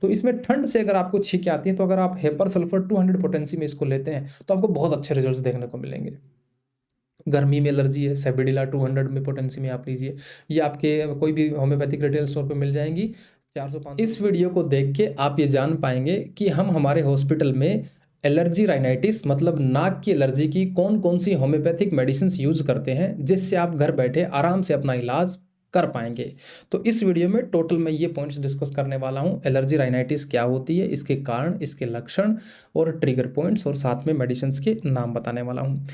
तो इसमें ठंड से अगर आपको छींकें आती हैं, तो अगर आप हेपर सल्फर 200 पोटेंसी में इसको लेते हैं, तो आपको बहुत अच्छे रिजल्ट्स देखने को मिलेंगे। गर्मी में एलर्जी है, सेबिडिला 200 में पोटेंसी में आप लीजिए, ये आपके कोई भी होम्योपैथिक रिटेल स्टोर पे मिल जाएंगी 400-500। इस वीडियो को देख के आप ये जान पाएंगे कि हम हमारे हॉस्पिटल में एलर्जी राइनाइटिस मतलब नाक की एलर्जी की कौन कौन सी होम्योपैथिक मेडिसिन यूज करते हैं, जिससे आप घर बैठे आराम से अपना इलाज कर पाएंगे। तो इस वीडियो में टोटल मैं ये पॉइंट्स डिस्कस करने वाला हूँ। एलर्जी राइनाइटिस क्या होती है, इसके कारण, इसके लक्षण और ट्रिगर पॉइंट्स, और साथ में मेडिसिन के नाम बताने वाला हूँ।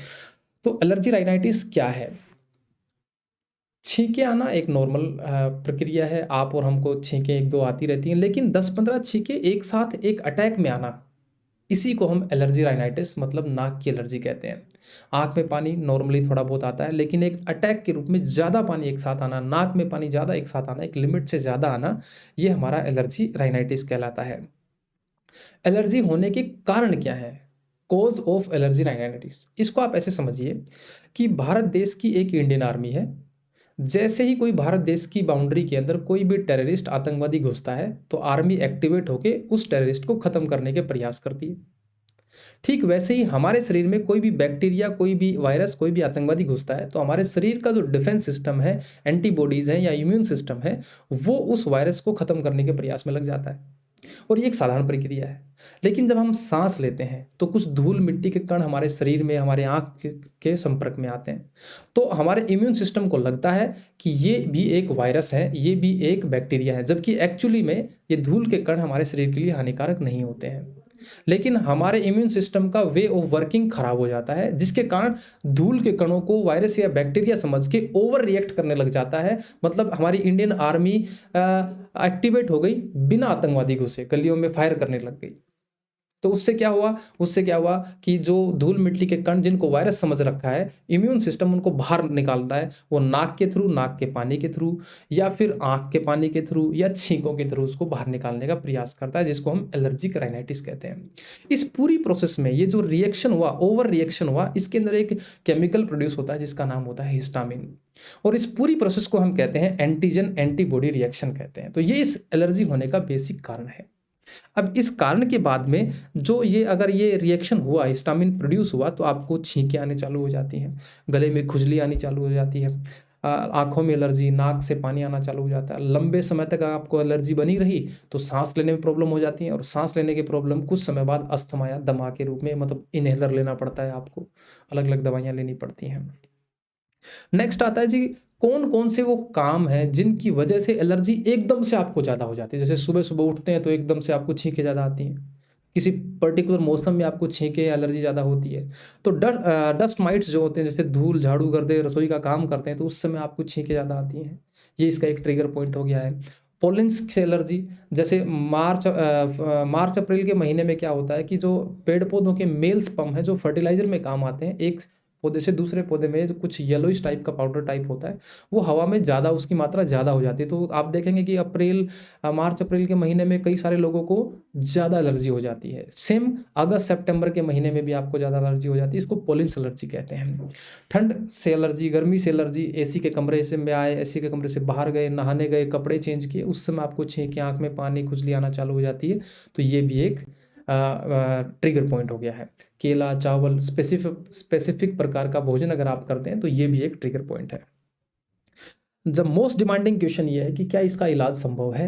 तो एलर्जी राइनाइटिस क्या है? छींकें आना एक नॉर्मल प्रक्रिया है। आप और हमको छींकें एक दो आती रहती हैं, लेकिन 10-15 छींकें एक साथ एक अटैक में आना, इसी को हम एलर्जी राइनाइटिस मतलब नाक की एलर्जी कहते हैं। आँख में पानी नॉर्मली थोड़ा बहुत आता है, लेकिन एक अटैक के रूप में ज़्यादा पानी एक साथ आना, नाक में पानी ज़्यादा एक साथ आना, एक लिमिट से ज़्यादा आना, ये हमारा एलर्जी राइनाइटिस कहलाता है। एलर्जी होने के कारण क्या है? कॉज ऑफ एलर्जी राइनाइटिस, इसको आप ऐसे समझिए कि भारत देश की एक इंडियन आर्मी है। जैसे ही कोई भारत देश की बाउंड्री के अंदर कोई भी टेररिस्ट आतंकवादी घुसता है, तो आर्मी एक्टिवेट होकर उस टेररिस्ट को खत्म करने के प्रयास करती है। ठीक वैसे ही हमारे शरीर में कोई भी बैक्टीरिया, कोई भी वायरस, कोई भी आतंकवादी घुसता है, तो हमारे शरीर का जो डिफेंस सिस्टम है, एंटीबॉडीज है या इम्यून सिस्टम है, वो उस वायरस को खत्म करने के प्रयास में लग जाता है। और ये एक साधारण प्रक्रिया है। लेकिन जब हम सांस लेते हैं, तो कुछ धूल मिट्टी के कण हमारे शरीर में, हमारे आँख के संपर्क में आते हैं, तो हमारे इम्यून सिस्टम को लगता है कि ये भी एक वायरस है, ये भी एक बैक्टीरिया है, जबकि एक्चुअली में ये धूल के कण हमारे शरीर के लिए हानिकारक नहीं होते हैं। लेकिन हमारे इम्यून सिस्टम का वे ऑफ वर्किंग खराब हो जाता है, जिसके कारण धूल के कणों को वायरस या बैक्टीरिया समझ के ओवर रिएक्ट करने लग जाता है। मतलब हमारी इंडियन आर्मी एक्टिवेट हो गई, बिना आतंकवादी घुसे गलियों में फायर करने लग गई। तो उससे क्या हुआ कि जो धूल मिट्टी के कण जिनको वायरस समझ रखा है, इम्यून सिस्टम उनको बाहर निकालता है। वो नाक के थ्रू, नाक के पानी के थ्रू, या फिर आँख के पानी के थ्रू, या छींकों के थ्रू उसको बाहर निकालने का प्रयास करता है, जिसको हम एलर्जिक राइनाइटिस कहते हैं। इस पूरी प्रोसेस में ये जो रिएक्शन हुआ, ओवर रिएक्शन हुआ, इसके अंदर एक केमिकल प्रोड्यूस होता है जिसका नाम होता है हिस्टामिन। और इस पूरी प्रोसेस को हम कहते हैं एंटीजन एंटीबॉडी रिएक्शन कहते हैं। तो ये इस एलर्जी होने का बेसिक कारण है। अब इस कारण के बाद में जो ये अगर ये रिएक्शन हुआ, हिस्टामिन प्रोड्यूस हुआ, तो आपको छींकें आने चालू हो जाती हैं, गले में खुजली आनी चालू हो जाती है, आँखों में एलर्जी, नाक से पानी आना चालू हो जाता है। लंबे समय तक आपको एलर्जी बनी रही तो सांस लेने में प्रॉब्लम हो जाती है, और सांस लेने की प्रॉब्लम कुछ समय बाद अस्थमा या दमा के रूप में, मतलब इनहेलर लेना पड़ता है, आपको अलग अलग दवाइयाँ लेनी पड़ती हैं। नेक्स्ट आता है जी, कौन कौन से वो काम हैं जिनकी वजह से एलर्जी एकदम से आपको ज़्यादा हो जाती है। जैसे सुबह सुबह उठते हैं तो एकदम से आपको छींकें ज़्यादा आती हैं, किसी पर्टिकुलर मौसम में आपको छींकें एलर्जी ज़्यादा होती है। तो डस्ट माइट्स जो होते हैं, जैसे धूल झाड़ू करते हैं, रसोई का काम करते हैं, तो उस समय आपको छींकें ज़्यादा आती हैं, ये इसका एक ट्रिगर पॉइंट हो गया है। पोलेंस से एलर्जी, जैसे मार्च अप्रैल के महीने में क्या होता है कि जो पेड़ पौधों के मेल स्पर्म है, जो फर्टिलाइजर में काम आते हैं, एक पौधे से दूसरे पौधे में जो कुछ येलोइश टाइप का पाउडर टाइप होता है, वो हवा में ज़्यादा, उसकी मात्रा ज़्यादा हो जाती है। तो आप देखेंगे कि मार्च अप्रैल के महीने में कई सारे लोगों को ज़्यादा एलर्जी हो जाती है। सेम अगस्त सितंबर के महीने में भी आपको ज़्यादा एलर्जी हो जाती है, इसको पोलिन्स एलर्जी कहते हैं। ठंड से एलर्जी, गर्मी से एलर्जी, एसी के कमरे से में आए, एसी के कमरे से बाहर गए, नहाने गए, कपड़े चेंज किए, उस समय आपको छींकें, आँख में पानी, खुजली आना चालू हो जाती है, तो ये भी एक ट्रिगर पॉइंट हो गया है। केला, चावल, स्पेसिफिक प्रकार का भोजन अगर आप करते हैं, तो ये भी एक ट्रिगर पॉइंट है। जब मोस्ट डिमांडिंग क्वेश्चन ये है कि क्या इसका इलाज संभव है?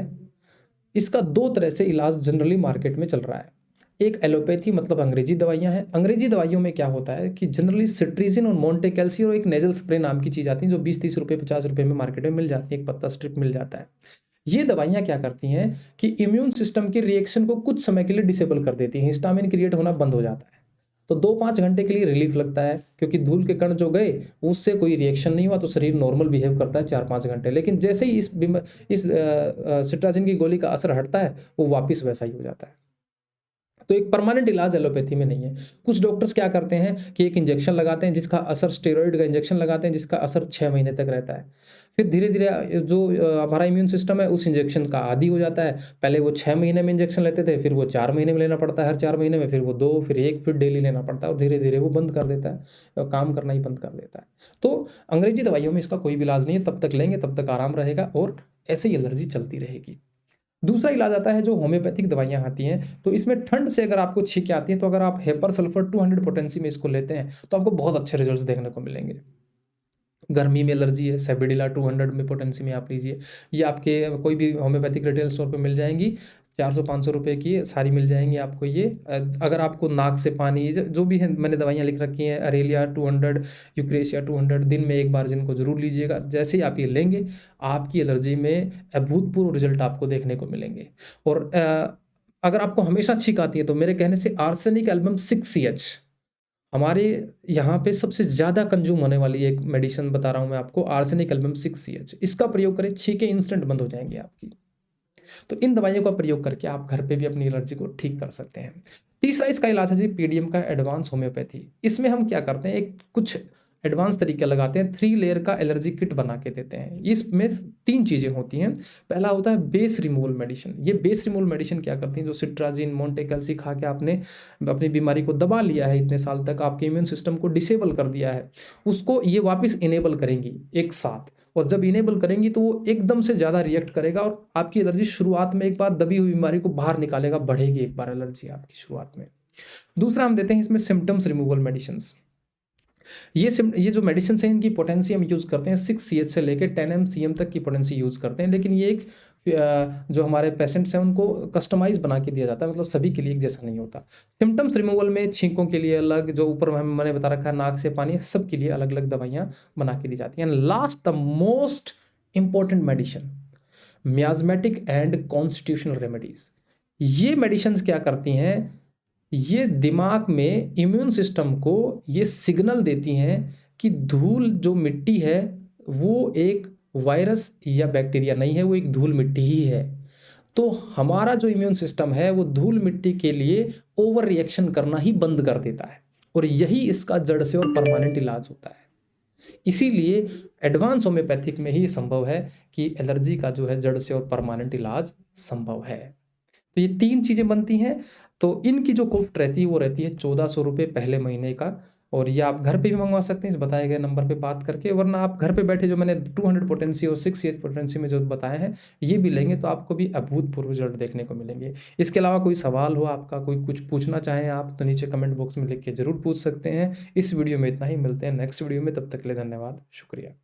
इसका दो तरह से इलाज जनरली मार्केट में चल रहा है। एक एलोपैथी मतलब अंग्रेजी दवाइयाँ हैं। अंग्रेजी दवाइयों में क्या होता है कि जनरली सिट्रीजिन और मोंटेकेल्सी और एक नेजल स्प्रे नाम की चीज़ आती है, जो 20-30 रुपये 50 रुपये में मार्केट में मिल जाती है, एक पत्ता स्ट्रिप मिल जाता है। ये दवाइयाँ क्या करती हैं कि इम्यून सिस्टम के रिएक्शन को कुछ समय के लिए डिसेबल कर देती हैं, हिस्टामिन क्रिएट होना बंद हो जाता है। तो 2-5 घंटे के लिए रिलीफ लगता है, क्योंकि धूल के कण जो गए उससे कोई रिएक्शन नहीं हुआ, तो शरीर नॉर्मल बिहेव करता है 4-5 घंटे। लेकिन जैसे ही इस सिट्राजिन की गोली का असर हटता है, वो वापस वैसा ही हो जाता है। तो एक परमानेंट इलाज एलोपैथी में नहीं है। कुछ डॉक्टर्स क्या करते हैं कि एक इंजेक्शन लगाते हैं जिसका असर, स्टेरॉइड का इंजेक्शन लगाते हैं जिसका असर 6 महीने तक रहता है। फिर धीरे धीरे जो हमारा इम्यून सिस्टम है उस इंजेक्शन का आदी हो जाता है। पहले वो 6 महीने में इंजेक्शन लेते थे, फिर वो 4 महीने में लेना पड़ता है, हर 4 महीने में, फिर वो 2, फिर 1, फिर डेली लेना पड़ता है, और धीरे धीरे वो बंद कर देता है, काम करना ही बंद कर देता है। तो अंग्रेजी दवाइयों में इसका कोई भी इलाज नहीं है, तब तक लेंगे तब तक आराम रहेगा, और ऐसे ही एलर्जी चलती रहेगी। दूसरा इलाज आता है जो होम्योपैथिक दवाइयाँ आती हैं, तो इसमें ठंड से अगर आपको छींकें आती हैं, तो अगर आप हेपर सल्फर 200 पोटेंसी में इसको लेते हैं, तो आपको बहुत अच्छे रिजल्ट्स देखने को मिलेंगे। गर्मी में एलर्जी है, सेबिडिला 200 में पोटेंसी में आप लीजिए। ये आपके कोई भी होम्योपैथिक रिटेल स्टोर पे मिल जाएँगी, 400-500 रुपए की सारी मिल जाएँगी आपको ये। अगर आपको नाक से पानी जो भी है, मैंने दवाइयाँ लिख रखी हैं, अरेलिया 200, यूक्रेशिया 200, दिन में 1 बार जिनको ज़रूर लीजिएगा। जैसे ही आप ये लेंगे, आपकी एलर्जी में अभूतपूर्व रिज़ल्ट आपको देखने को मिलेंगे। और अगर आपको हमेशा छींक आती है, तो मेरे कहने से आर्सेनिक एल्बम 6CH हमारे यहाँ पे सबसे ज़्यादा कंज़्यूम होने वाली एक मेडिसिन बता रहा हूँ मैं आपको, आर्सेनिक एल्बम 6CH। इसका प्रयोग करें, छींकें इंस्टेंट बंद हो जाएँगी आपकी। तो इन दवाइयों का प्रयोग करके आप घर पे भी अपनी एलर्जी को ठीक कर सकते हैं। तीसरा इसका इलाज है जी पीडीएम का एडवांस होम्योपैथी। इसमें हम क्या करते हैं, एक कुछ एडवांस तरीके लगाते हैं, 3 लेयर का एलर्जी किट बना के देते हैं। इसमें 3 चीज़ें होती हैं। पहला होता है बेस रिमूवल मेडिसिन। ये बेस रिमूवल मेडिसिन क्या करती हैं, जो सिट्राजिन, मोंटेकेल्सी खा के आपने अपनी बीमारी को दबा लिया है, इतने साल तक आपके इम्यून सिस्टम को डिसेबल कर दिया है, उसको ये वापस इनेबल करेंगी एक साथ। और जब इनेबल करेंगी तो वो एकदम से ज़्यादा रिएक्ट करेगा और आपकी एलर्जी शुरुआत में एक बार दबी हुई बीमारी को बाहर निकालेगा, बढ़ेगी एक बार एलर्जी आपकी शुरुआत में। दूसरा हम देते हैं इसमें सिम्पटम्स रिमूवल मेडिसिन्स। ये जो मेडिसिन्स हैं, इनकी पोटेंसी हम यूज़ करते हैं 6CH से लेके 10 MCM तक की पोटेंसी यूज़ करते हैं, लेकिन ये एक जो हमारे पेशेंट्स हैं उनको कस्टमाइज़ बना के दिया जाता है, मतलब सभी के लिए एक जैसा नहीं होता। सिम्पटम्स रिमूवल में छींकों के लिए अलग, जो ऊपर मैंने बता रखा है नाक से पानी, सबके लिए अलग-अलग दवाइयाँ बना के दी जाती हैं। And last the most important medicine, miasmatic and constitutional remedies. ये मेडिसिन्स क्या करती हैं, ये दिमाग में इम्यून सिस्टम को ये सिग्नल देती हैं कि धूल जो मिट्टी है, वो एक वायरस या बैक्टीरिया नहीं है, वो एक धूल मिट्टी ही है। तो हमारा जो इम्यून सिस्टम है, वो धूल मिट्टी के लिए ओवर रिएक्शन करना ही बंद कर देता है, और यही इसका जड़ से और परमानेंट इलाज होता है। इसीलिए एडवांस होम्योपैथिक में ही संभव है कि एलर्जी का जो है जड़ से और परमानेंट इलाज संभव है। तो ये 3 चीज़ें बनती हैं। तो इनकी जो कॉस्ट रहती है, वो रहती है 1400 रुपये पहले महीने का, और ये आप घर पे भी मंगवा सकते हैं इस बताए गए नंबर पे बात करके, वरना आप घर पे बैठे जो मैंने 200 पोटेंसी और 6CH पोटेंसी में जो बताए हैं, ये भी लेंगे तो आपको भी अभूतपूर्व रिजल्ट देखने को मिलेंगे। इसके अलावा कोई सवाल हो आपका, कोई कुछ पूछना चाहें आप, तो नीचे कमेंट बॉक्स में लिख के ज़रूर पूछ सकते हैं। इस वीडियो में इतना ही, मिलते हैं नेक्स्ट वीडियो में, तब तक के लिए धन्यवाद, शुक्रिया।